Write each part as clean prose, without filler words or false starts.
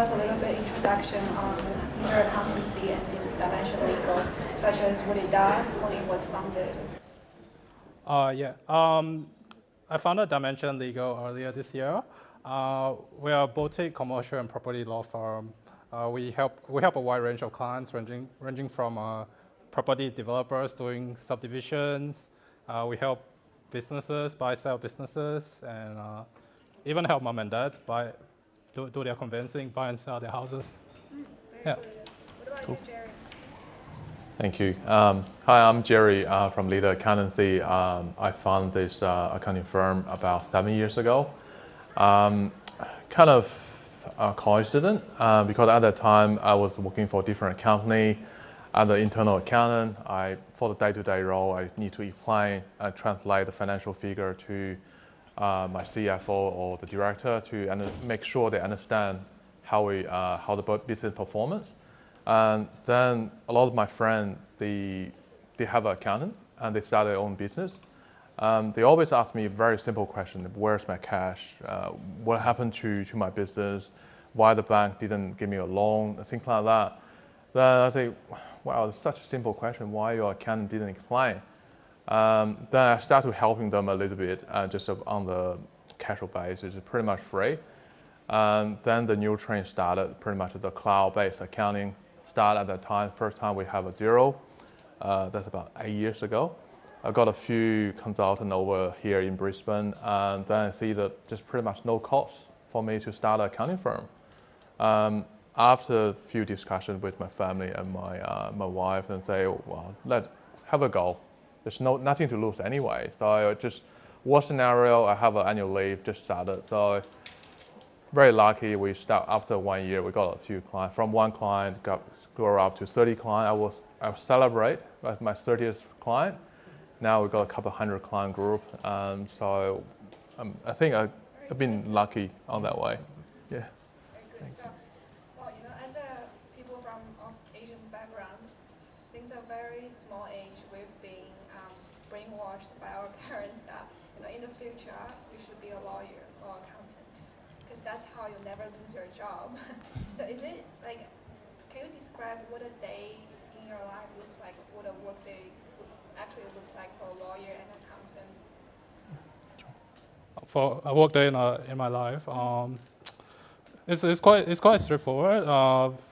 us a little bit introduction on accountancy and Dimension Legal, such as what it does, when it was founded? Yeah. I founded Dimension Legal earlier this year. We are a boutique commercial and property law firm. We help a wide range of clients, ranging from property developers doing subdivisions. We help businesses buy, sell businesses, and even help mom and dads do their conveyancing, buy and sell their houses. Yeah. What about you, Jerry? Thank you. Hi, I'm Jerry from Leader Accountancy. I founded this accounting firm about 7 years ago. Kind of a coincidence because at that time I was working for a different company as an internal accountant. For the day-to-day role, I need to explain and translate the financial figure to my CFO or the director to make sure they understand how the business performance. And then a lot of my friends, they have an accountant and they start their own business. They always ask me a very simple question: where's my cash? What happened to my business? Why the bank didn't give me a loan? Things like that. Then I say, wow, it's such a simple question. Why your accountant didn't explain? Then I started helping them a little bit, just on the casual basis. It's pretty much free. And then the new trend started, pretty much the cloud-based accounting started at that time. First time we have a zero. That's about 8 years ago. I got a few consultants over here in Brisbane, and then I see that just pretty much no cost for me to start an accounting firm. After a few discussions with my family and my wife, and say, well, let's have a go. There's nothing to lose anyway. So I just, worst scenario, I have an annual leave, just started. So very lucky, we start after 1 year, we got a few clients. From one client, grew up to 30 clients. I will celebrate with my 30th client. Now we got a couple hundred client group. So I think I've been lucky on that way. Yeah. Very good. Thanks. So, well, as a people from Asian background, since a very small age, we've been brainwashed by our parents that in the future you should be a lawyer or accountant, because that's how you'll never lose your job. So is it like, can you describe what a day in your life looks like, what a work day actually looks like for a lawyer and accountant? For a work day in my life, it's quite straightforward.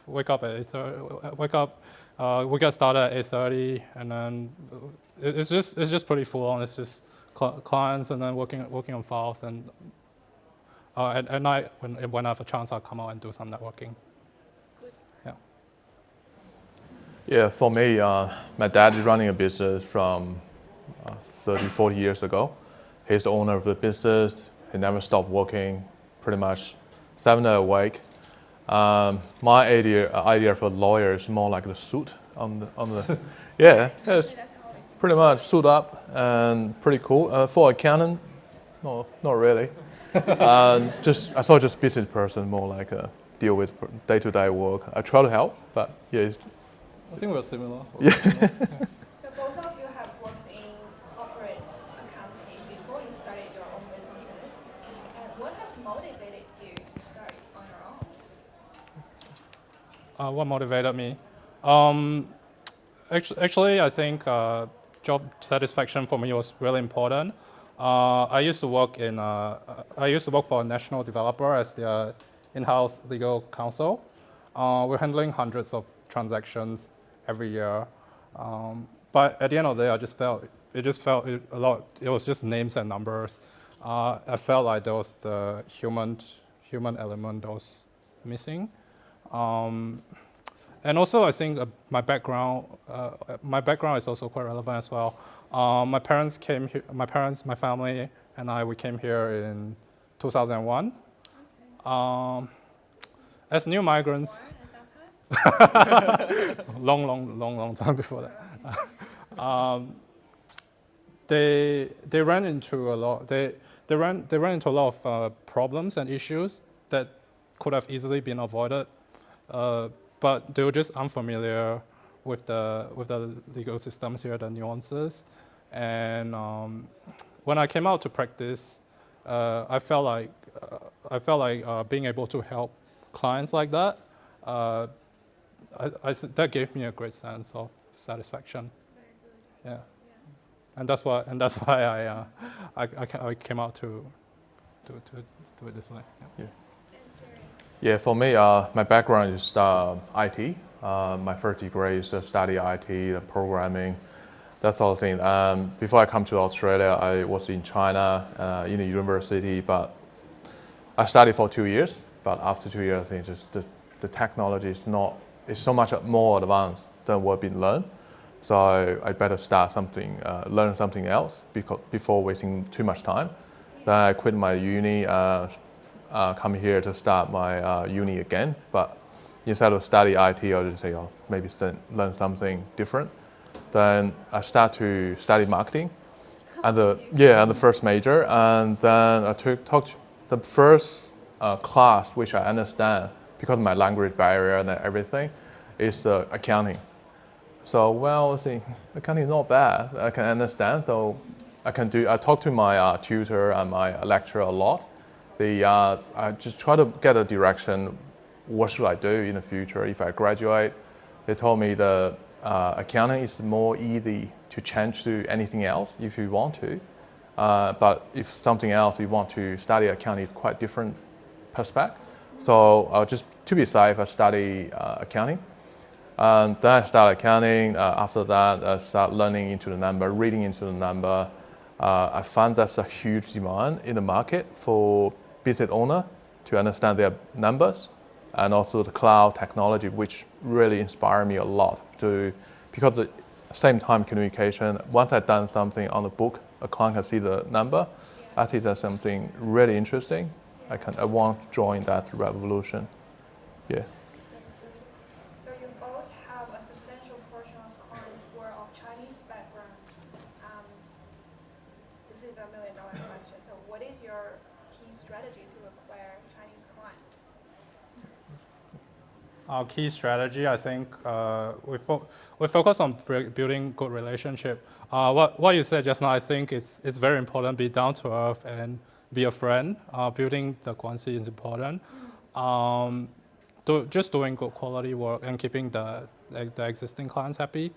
Wake up at 8:30. We get started at 8:30, and then it's just pretty full on. It's just clients, and then working on files, and at night when I have a chance, I'll come out and do some networking. Good. Yeah. Yeah, for me, my dad is running a business from 30, 40 years ago. He's the owner of the business. He never stopped working, pretty much 7 days a week. My idea for a lawyer is more like the suit on the yeah, yes, pretty much suit up and pretty cool. For accountant, no, not really. I thought just business person, more like deal with day-to-day work. I try to help, but yeah. I think we're similar. Yeah. So both of you have worked in corporate accounting before you started your own businesses. And what has motivated you to start on your own? What motivated me? Actually, I think job satisfaction for me was really important. I used to work for a national developer as their in-house legal counsel. We're handling hundreds of transactions every year, but at the end of the day, it was just names and numbers. I felt like there was the human element that was missing. And also, I think my background is also quite relevant as well. My parents came here. My family and we came here in 2001. Okay. As new migrants. long time before that. They ran into a lot. They ran into a lot of problems and issues that could have easily been avoided. But they were just unfamiliar with the legal systems here, the nuances. And when I came out to practice, I felt like being able to help clients like that, that gave me a great sense of satisfaction. Very good. Yeah, Yeah. and that's why I came out to do it this way. Yeah. And Jerry. Yeah, for me, my background is IT. My first degree is to study IT, the programming, that sort of thing. Before I come to Australia, I was in China in a university, but I studied for 2 years. But after 2 years, I think just the technology is so much more advanced than what been learned. So I better start something, learn something else before wasting too much time. Then I quit my uni, come here to start my uni again. But instead of study IT, I'll just say, maybe learn something different. Then I start to study marketing, and the first major, and then I took the first class which I understand because of my language barrier and everything, is accounting. So I think accounting is not bad. I can understand, so I talk to my tutor and my lecturer a lot. I just try to get a direction. What should I do in the future if I graduate? They told me the accounting is more easy to change to anything else if you want to. But if something else you want to study, accounting is quite different perspective. So to be safe, I study accounting. And then I start accounting. After that, I start learning into the number, reading into the number. I find that's a huge demand in the market for business owner to understand their numbers, and also the cloud technology, which really inspired me a lot because at the same time communication, once I've done something on the book, a client can see the number. I think that's something really interesting. I want to join that revolution. Yeah. So you both have a substantial portion of clients who are of Chinese background. This is $1 million question. So what is your key strategy to acquire Chinese clients? Our key strategy, I think, we focus on building good relationship. What you said just now, I think it's very important. Be down to earth and be a friend. Building the guanxi is important. Just doing good quality work and keeping the existing clients happy.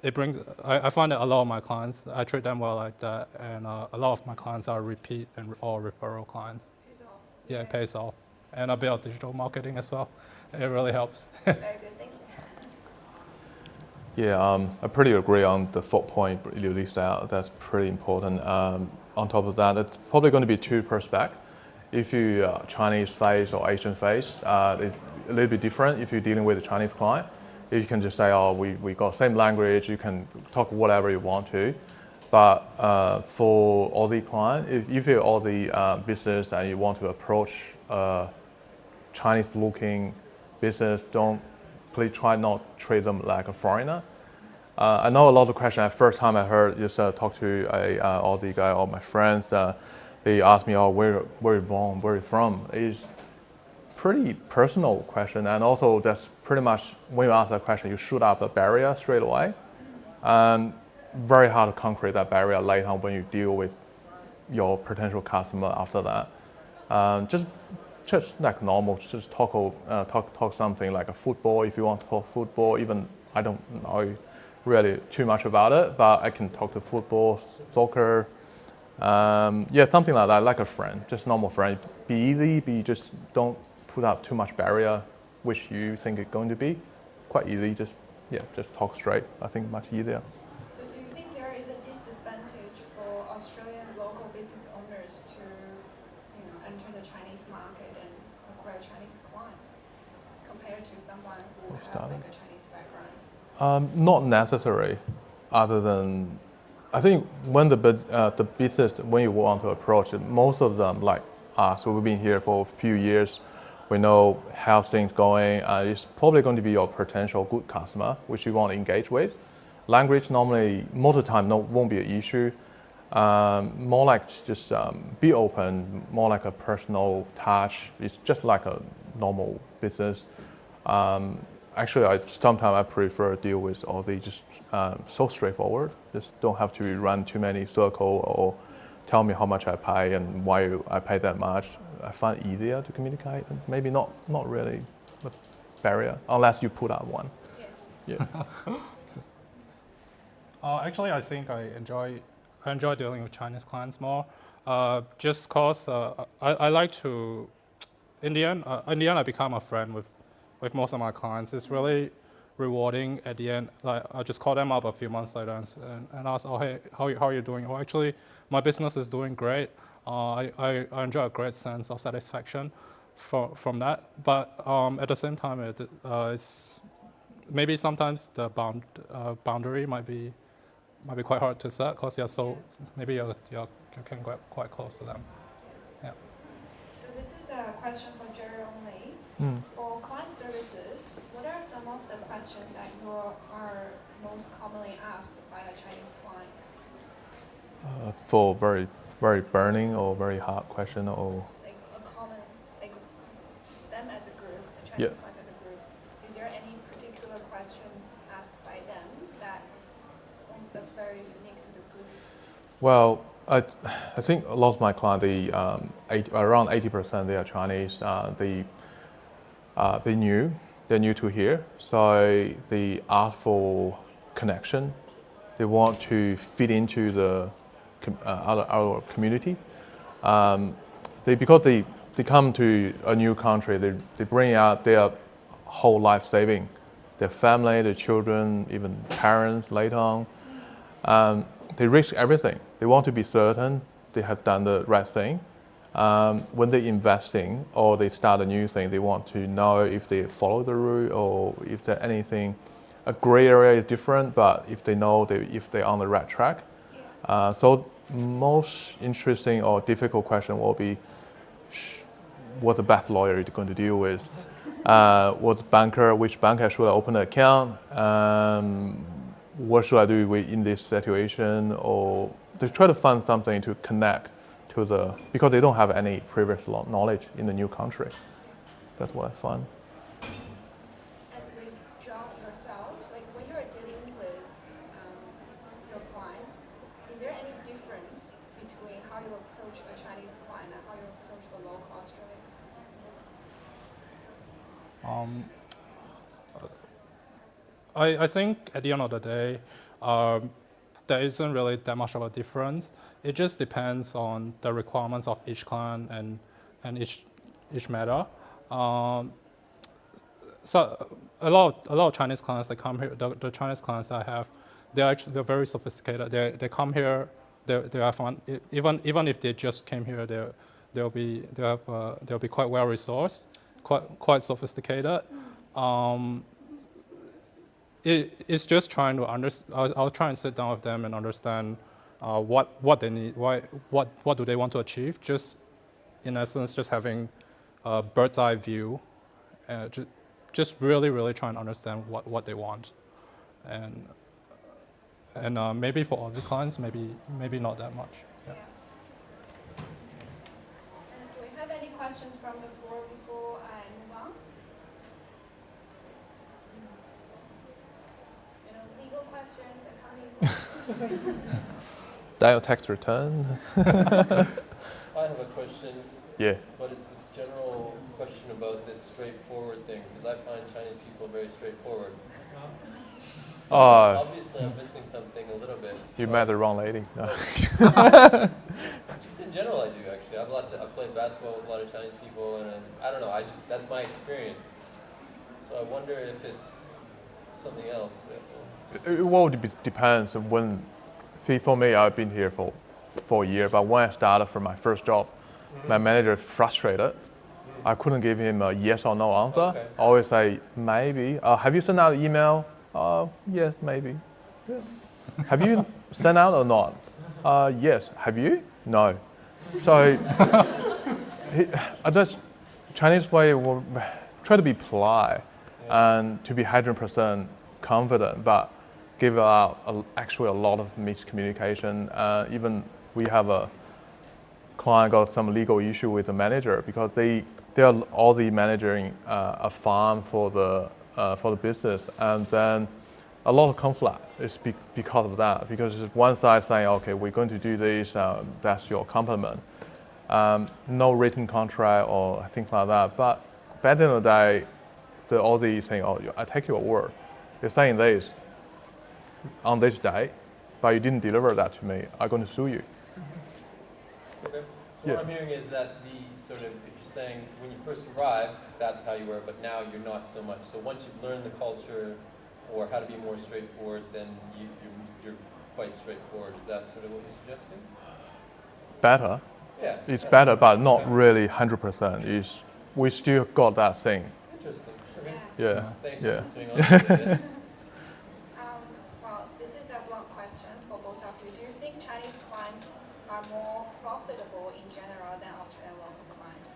It brings. I find that a lot of my clients, I treat them well like that, and a lot of my clients are repeat or referral clients. Pays off. Yeah, it pays off, and a bit of digital marketing as well. It really helps. Very good, thank you. Yeah, I pretty agree on the 4th point you listed out. That's pretty important. On top of that, it's probably going to be 2 perspectives. If you Chinese face or Asian face, it's a little bit different if you're dealing with a Chinese client. You can just say, we got same language, you can talk whatever you want to. But for Aussie client, if you're Aussie business and you want to approach Chinese-looking business, please try not treat them like a foreigner. I know a lot of questions. The first time I heard just talk to a Aussie guy or my friends, they asked me, where you born, where you from? It's pretty personal question, and also that's pretty much when you ask that question, you shoot up a barrier straight away, and very hard to conquer that barrier later on when you deal with your potential customer after that. Just like normal, just talk something like a football. If you want to talk football, even I don't know really too much about it, but I can talk to football, soccer, something like that, like a friend, just normal friend. Be easy, just don't put up too much barrier, which you think it's going to be. Quite easy, just talk straight. I think much easier. So do you think there is a disadvantage for Australian local business owners to, enter the Chinese market and acquire Chinese clients compared to someone who has like a Chinese background? Not necessary, other than I think when the business, when you want to approach it, most of them like us, we've been here for a few years. We know how things going. It's probably going to be your potential good customer, which you want to engage with. Language normally, most of the time, won't be an issue. More like just be open, more like a personal touch. It's just like a normal business. Actually, sometimes I prefer to deal with all the just so straightforward. Just don't have to run too many circles or tell me how much I pay and why I pay that much. I find it easier to communicate. Maybe not really a barrier unless you put out one. Yeah. Yeah. Actually, I think I enjoy dealing with Chinese clients more. Just cause I like to. In the end, I become a friend with most of my clients. It's really rewarding at the end. Like I just call them up a few months later and ask, oh hey, how are you doing? Oh, actually, my business is doing great. I enjoy a great sense of satisfaction from that. But at the same time, it's maybe sometimes the boundary might be quite hard to set because maybe you can get quite close to them. Yeah. So this is a question for Jerry only. For client services, what are some of the questions that you are most commonly asked by a Chinese client? For very, very burning or very hard question or Like a common, like them as a group, the Chinese Yeah. clients as a group. Is there any particular questions asked by them that's very unique to the group? well, I think a lot of my clients, around 80% they are Chinese. They're new to here, so they ask for connection. They want to fit into the our community. Because they come to a new country, they bring out their whole life saving, their family, their children, even parents later on. They risk everything. They want to be certain they have done the right thing. When they're investing or they start a new thing, they want to know if they follow the rule or if there's anything, a gray area is different, but if they know if they're on the right track. So most interesting or difficult question will be, what's the best lawyer you're going to deal with? Which banker should I open an account? What should I do in this situation? Or they try to find something to connect to because they don't have any previous knowledge in the new country. That's what I find. And with Zhao yourself, like when you're dealing with your clients, is there any difference between how you approach a Chinese client and how you approach a local Australian client? I think at the end of the day, there isn't really that much of a difference. It just depends on the requirements of each client and each matter. So a lot of Chinese clients they come here. The Chinese clients I have, they're very sophisticated. They come here. They have fun. Even if they just came here, they'll be quite well resourced, quite sophisticated. It's just trying to understand. I'll try and sit down with them and understand what they need, what do they want to achieve. Just in essence, just having a bird's eye view, just really try and understand what they want, and maybe for Aussie clients, maybe not that much. Yeah. And do we have any questions from the floor before I move on? Legal questions, accounting questions. Dial tax return. I have a question, Yeah. but it's this general question about this straightforward thing, because I find Chinese people very straightforward. Obviously, I'm missing something a little bit. You met the wrong lady. No. Just in general, I do actually. I played basketball with a lot of Chinese people, and I don't know. That's my experience. So I wonder if it's something else. It will depends on when. For me, I've been here for a year, but when I started from my first job, my manager frustrated. I couldn't give him a yes or no answer. Okay. I always say maybe. Have you sent out an email? Yes, maybe. Yeah. Have you sent out or not? Yes. Have you? No. So I just Chinese way will try to be polite and to be 100% confident, but give out actually a lot of miscommunication. Even we have a client got some legal issue with the manager because they are all the managing a farm for the business, and then a lot of conflict is because of that. Because one side saying, okay, we're going to do this, that's your compliment, no written contract or things like that. But at the end of the day, the Aussie is saying, oh, I take your word. You're saying this on this day, but you didn't deliver that to me. I'm going to sue you. Okay. So Yeah. what I'm hearing is that the sort of, if you're saying when you first arrived, that's how you were, but now you're not so much. So once you've learned the culture or how to be more straightforward, then you're quite straightforward. Is that sort of what you're suggesting? Better. Yeah. It's yeah. better, but not Okay. really 100%. We still got that thing. Interesting. Okay. Yeah. Thanks Yeah. for answering all this. Well, this is a blunt question for both of you. Do you think Chinese clients are more profitable in general than Australian local clients?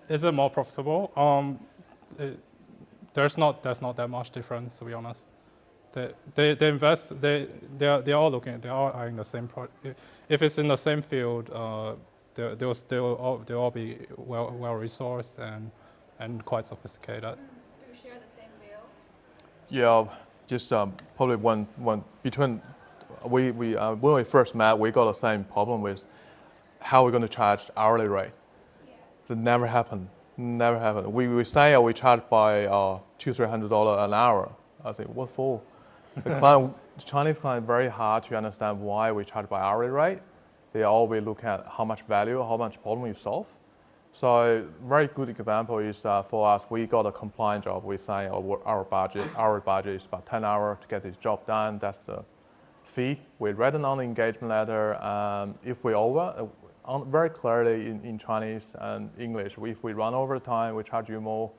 Is it more profitable? There's not that much difference, to be honest. They invest. They are looking. They are eyeing the same product. If it's in the same field, they'll all be well resourced and quite sophisticated. Do you share the same view? Yeah, just probably one between we when we first met, we got the same problem with how we're going to charge hourly rate. Yeah. That never happened. Never happened. We say we charge by $200-300 an hour. I think what for? The Chinese client very hard to understand why we charge by hourly rate. They always look at how much value, how much problem you solve. So very good example is for us, we got a compliance job. We say our budget is about 10 hours to get this job done. That's the fee. We written on the engagement letter. If we over, very clearly in Chinese and English, if we run over time, we charge you more.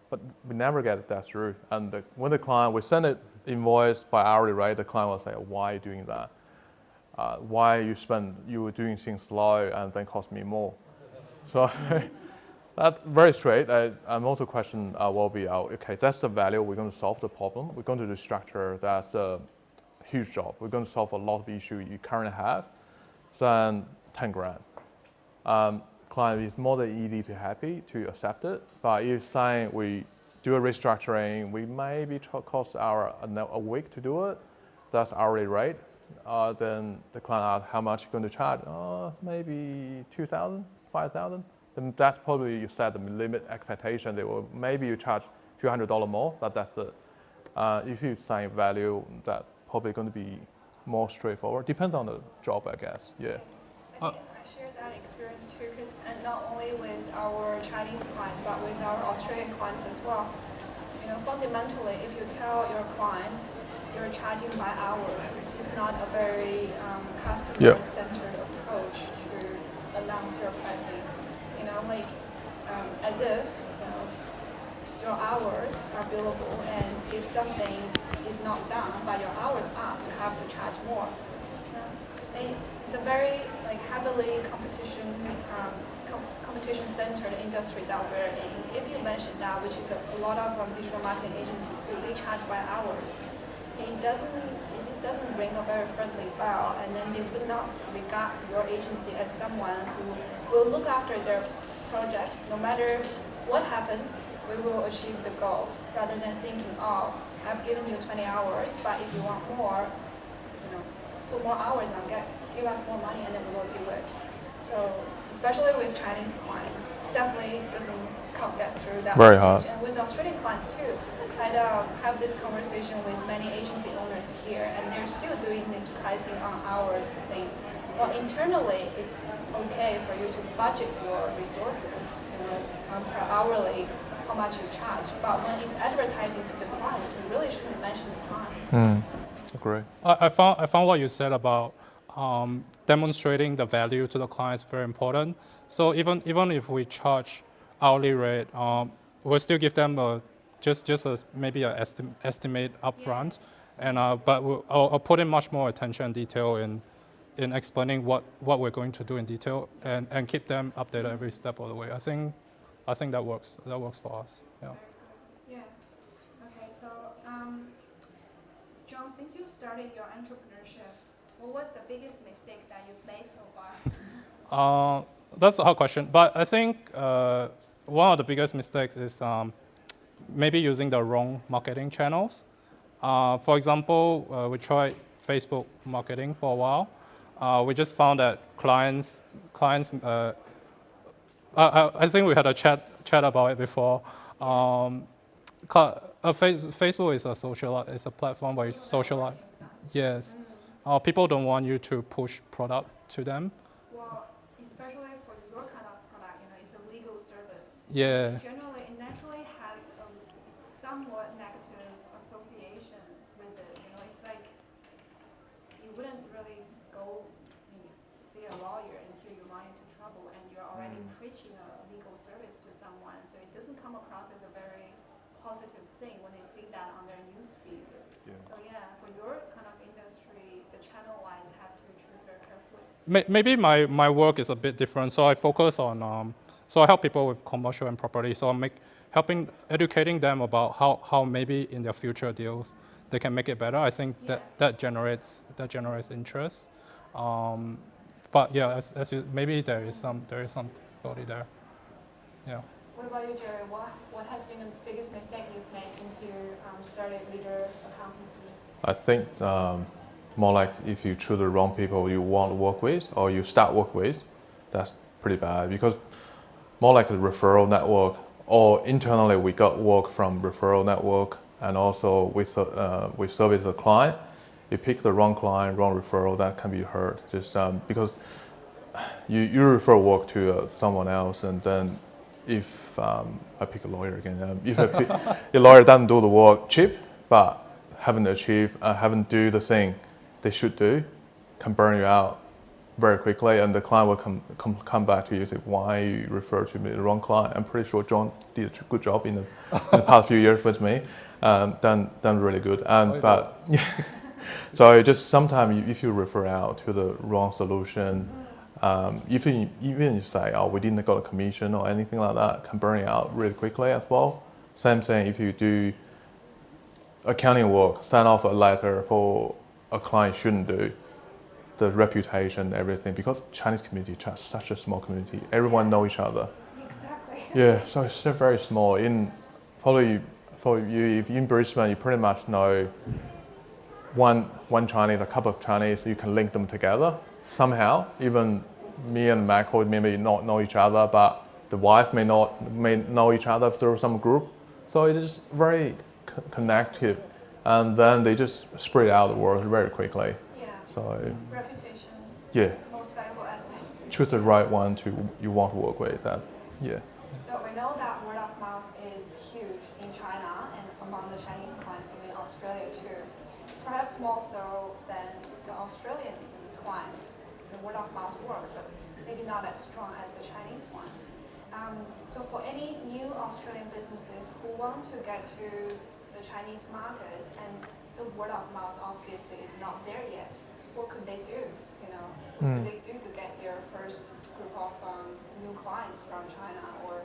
But we never get that through. And when the client, we send it invoice by hourly rate, the client will say, why are you doing that? Why you were doing things slow and then cost me more? So that's very straight. And also question will be, okay, that's the value. We're going to solve the problem. We're going to restructure. That's a huge job. We're going to solve a lot of issues you currently have. Then 10 grand. Client is more than easy to happy to accept it. But if saying we do a restructuring, we maybe cost a week to do it. That's hourly rate. Then the client asks how much you're going to charge. Maybe 2,000, 5,000. Then that's probably you set the limit expectation. Maybe you charge a few $100 more, but that's it. If you say value, that's probably going to be more straightforward. Depends on the job, I guess. Yeah. I think I share that experience too, and not only with our Chinese clients, but with our Australian clients as well. You know, fundamentally, if you tell your client you're charging by hours, it's just not a very customer-centered approach to announce your pricing. You know, like as if your hours are billable, and if something is not done but your hours up, you have to charge more. And it's a very heavily competition-centered industry that we're in. If you mention that, which is a lot of digital marketing agencies do, they charge by hours. It just doesn't ring a very friendly bell, and then they would not regard your agency as someone who will look after their projects. No matter what happens, we will achieve the goal, rather than thinking, oh, I've given you 20 hours, but if you want more, put more hours on, give us more money, and then we will do it. So, especially with Chinese clients, definitely doesn't get through that Very message. hard. And with Australian clients too, I have this conversation with many agency owners here, and they're still doing this pricing on hours thing. Well, internally, it's okay for you to budget your resources, per hourly, how much you charge. But when it's advertising to the clients, you really shouldn't mention the time. Agree. I found what you said about demonstrating the value to the clients very important. So even if we charge hourly rate, we'll still give them maybe an estimate upfront, and but I'll put in much more attention and detail in explaining what we're going to do in detail, and keep them updated every step of the way. I think that works. That works for us. Yeah. Yeah. Okay. So, John, since you started your entrepreneurship, what was the biggest mistake that you've made so far? That's a hard question, but I think one of the biggest mistakes is maybe using the wrong marketing channels. For example, we tried Facebook marketing for a while, we just found that clients. I think we had a chat about it before. Facebook is a platform where you socialize. Yes. People don't want you to push product to them. Well, especially for your kind of product, it's a legal service. Yeah. Generally, it naturally has a somewhat negative association with it. It's like you wouldn't really go see a lawyer until you run into trouble, and you're already preaching a legal service to someone. So it doesn't come across as a very positive thing when they see that on their news feed. Yeah. So yeah, for your kind of industry, the channel-wise, you have to choose very carefully. Maybe my work is a bit different. So I focus on, so I help people with commercial and property. So I'm educating them about how maybe in their future deals they can make it better. I think that generates interest. But yeah, maybe there is some difficulty there. Yeah. What about you, Jerry? What has been the biggest mistake you've made since you started Leader Accountancy? I think more like if you choose the wrong people you want to work with or you start work with, that's pretty bad because more like a referral network or internally we got work from referral network and also we service the client. You pick the wrong client, wrong referral, that can be hurt just because you refer work to someone else and then if I pick a lawyer again, if your lawyer doesn't do the work cheap but haven't do the thing they should do, can burn you out very quickly, and the client will come back to you and say, why you refer to me the wrong client? I'm pretty sure John did a good job in the past few years with me, done really good. So just sometimes if you refer out to the wrong solution, even you say, oh, we didn't got a commission or anything like that, can burn you out really quickly as well. Same thing if you do accounting work, sign off a letter for a client shouldn't do, the reputation, everything, because Chinese community is such a small community, everyone know each other. Exactly. Yeah, so it's still very small. Probably for you, if in Brisbane, you pretty much know one Chinese, a couple of Chinese, you can link them together somehow. Even me and Michael maybe not know each other, but the wife may know each other through some group. So it is very connected, and then they just spread out the word very quickly. Yeah. So Reputation. yeah, Most valuable asset. choose the right one you want to work with. That yeah. So we know that word of mouth is huge in China and among the Chinese clients in Australia too. Perhaps more so than the Australian clients. The word of mouth works, but maybe not as strong as the Chinese ones. So for any new Australian businesses who want to get to the Chinese market and the word of mouth obviously is not there yet, what could they do? What could they do to get their first group of new clients from China or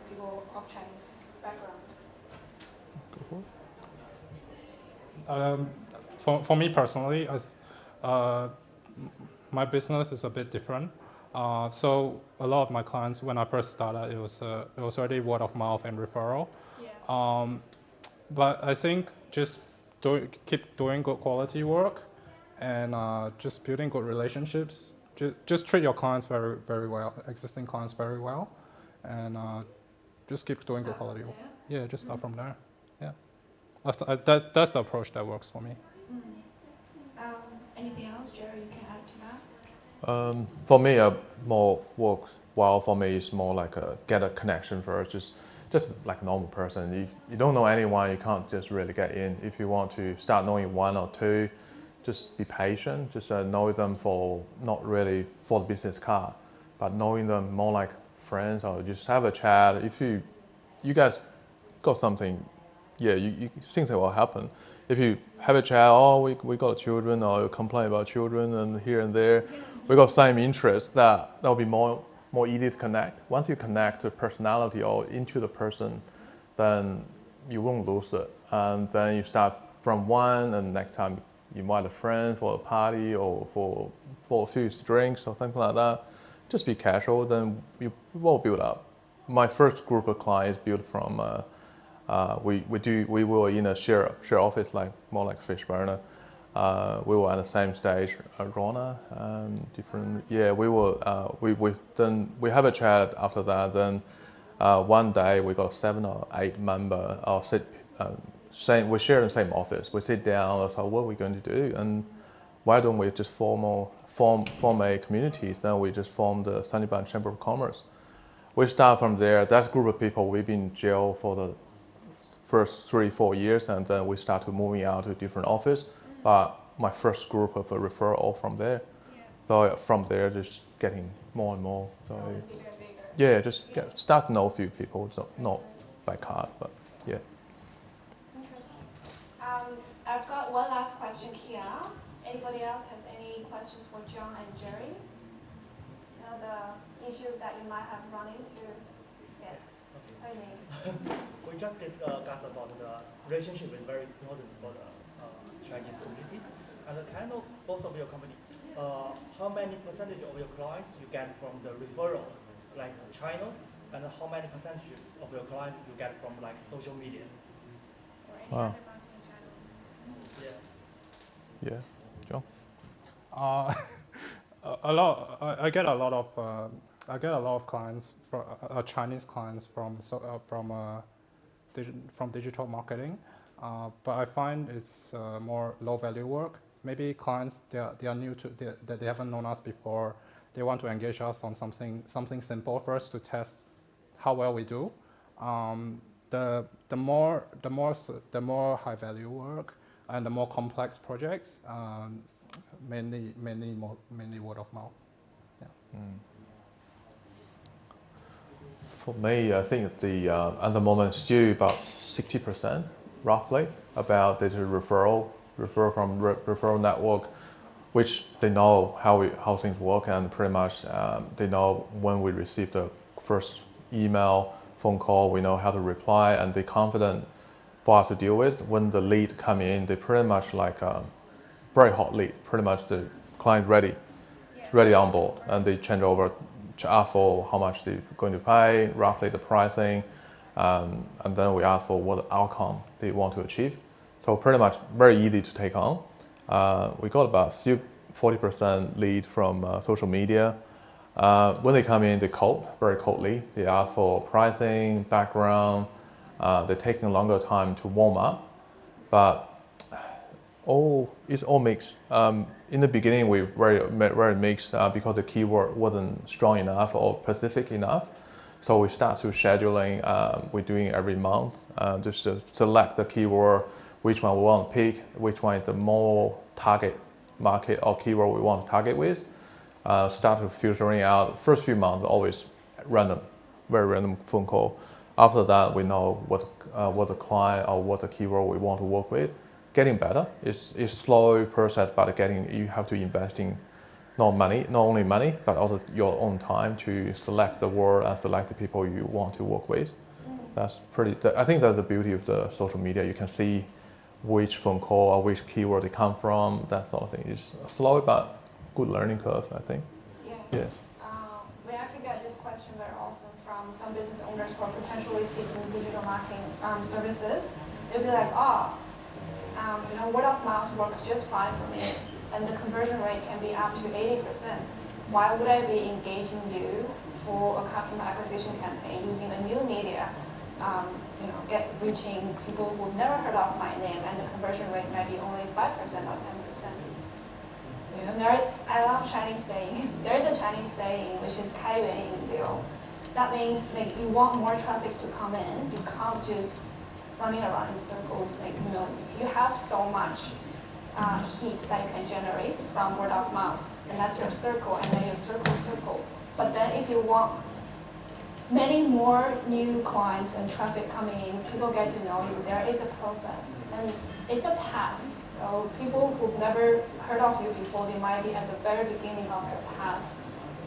people of Chinese background? For me personally, my business is a bit different. So a lot of my clients, when I first started, it was already word of mouth and referral. Yeah. But I think just keep doing good quality work and just building good relationships. Just treat your clients very, very well, existing clients very well, and just keep doing good quality work. Yeah, just start from there. Yeah, that's the approach that works for me. Anything else, Jerry, you can add to that? For me, more works well for me is more like get a connection first, just like a normal person. If you don't know anyone, you can't just really get in. If you want to start knowing one or two, just be patient. Just know them for not really for the business card, but knowing them more like friends or just have a chat. If you guys got something, yeah, you things will happen. If you have a chat, oh, we got children, or you complain about children, and here and there, we got same interest. That'll be more easy to connect. Once you connect the personality or into the person, then you won't lose it. And then you start from one, and next time you invite a friend for a party or for a few drinks or something like that. Just be casual, then you will build up. My first group of clients built from. We were in a share office, like more like fish burner. We were at the same stage. Rona, different. Yeah, we were. We have a chat after that. Then one day we got 7 or 8 member. We share the same office. We sit down. I thought, what are we going to do? And why don't we just form a community? Then we just formed the Sunnybank Chamber of Commerce. We start from there. That group of people, we've been in jail for the first 3-4 years, and then we started moving out to a different office. But my first group of a referral from there. Yeah. So from there, just getting more and more. So Bigger and bigger. yeah, just start to know a few people. So not by card, but yeah. Interesting. I've got one last question here. Anybody else has any questions for John and Jerry? The issues that you might have run into. Yes. Hi, Nick. We just discussed about the relationship is very important for the Chinese community. And can I know both of your company, how many percentage of your clients you get from the referral, like China, and how many percentage of your clients you get from like social media? Or any Wow. other marketing channels? Yeah. Yeah, John. I get a lot of clients Chinese clients from digital marketing, but I find it's more low value work. Maybe clients they are new to that they haven't known us before. They want to engage us on something simple first to test how well we do. The more high value work and the more complex projects. Mainly word of mouth. Yeah. For me, I think at the moment still about 60% roughly about digital referral from referral network, which they know how things work, and pretty much they know when we receive the first email, phone call, we know how to reply, and they're confident for us to deal with. When the lead come in, they pretty much like very hot lead, pretty much the client ready on board, and they change over to ask for how much they're going to pay, roughly the pricing, and then we ask for what outcome they want to achieve. So pretty much very easy to take on. We got about 40% lead from social media. When they come in, they very coldly. They ask for pricing, background. They're taking a longer time to warm up, but it's all mixed. In the beginning, we very mixed because the keyword wasn't strong enough or specific enough. So we start to scheduling. We're doing every month just to select the keyword, which one we want to pick, which one is the more target market or keyword we want to target with. Start to filtering out. First few months always random, very random phone call. After that, we know what the client or what the keyword we want to work with. Getting better. It's slow process, but you have to invest in not only money, but also your own time to select the word and select the people you want to work with. That's I think that's the beauty of the social media. You can see which phone call or which keyword they come from. That sort of thing. It's slow but good learning curve, I think. Yeah. We actually get this question very often from some business owners who are potentially seeking digital marketing services. They'll be like, word of mouth works just fine for me, and the conversion rate can be up to 80%. Why would I be engaging you for a customer acquisition campaign using a new media, reaching people who've never heard of my name, and the conversion rate might be only 5% or 10%. I love Chinese sayings. There is a Chinese saying which is 开源引流. That means you want more traffic to come in. You can't just running around in circles. You have so much heat that you can generate from word of mouth, and that's your circle, and then your circle. But then if you want many more new clients and traffic coming in, people get to know you. There is a process, and it's a path. So people who've never heard of you before, they might be at the very beginning of the path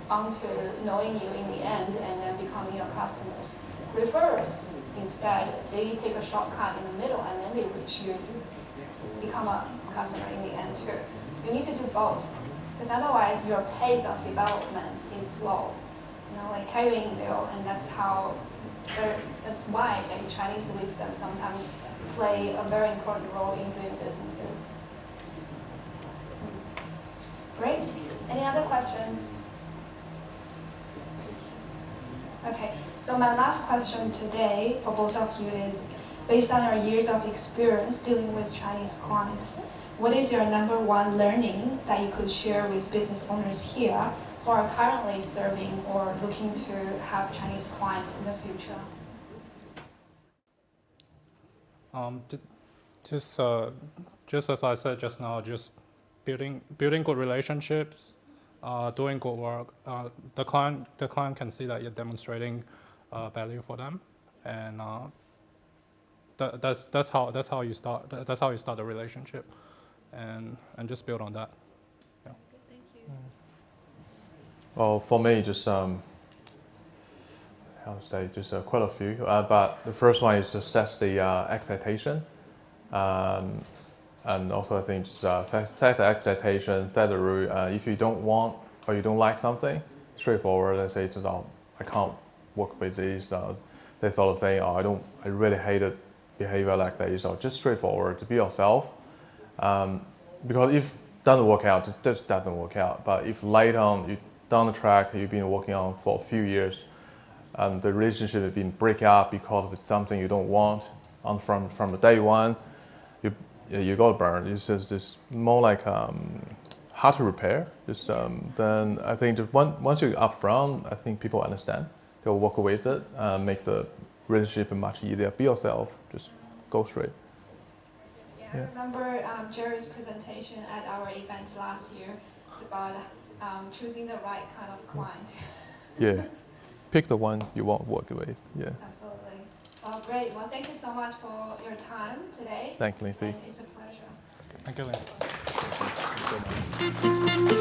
onto knowing you in the end and then becoming your customers. Referrals, instead, they take a shortcut in the middle and then they reach you, become a customer in the end too. You need to do both, because otherwise your pace of development is slow. Carrying and that's why Chinese wisdom sometimes play a very important role in doing businesses. questions? Okay, so my last question today for both of you is, based on your years of experience dealing with Chinese clients, what is your number one learning that you could share with business owners here who are currently serving or looking to have Chinese clients in the future? Just as I said just now, just building good relationships, doing good work. The client can see that you're demonstrating value for them, and that's how you start. That's how you start a relationship, and just build on that. Yeah. Good, thank you. Well, for me, just how to say, just quite a few. But the first one is to set the expectation, and also I think just set the expectation, set the rule. If you don't want or you don't like something, straightforward. Let's say, I can't work with this. They sort of say, I really hated behavior like that. So just straightforward, to be yourself. Because if it doesn't work out, it just doesn't work out. But if later on, down the track, you've been working on for a few years, and the relationship has been break up because of something you don't want, and from the day one, you got burned. It's just more like hard to repair. Just then I think just once you're upfront, I think people understand. They'll work with it, make the relationship much easier. Be yourself. Just go straight. Yeah, I remember Jerry's presentation at our events last year. It's about choosing the right kind of client. Yeah, pick the one you want to work with. Yeah. Absolutely. Well, great. Well, thank you so much for your time today. Thanks, Lindsay. And it's a pleasure. Thank you, Lindsay.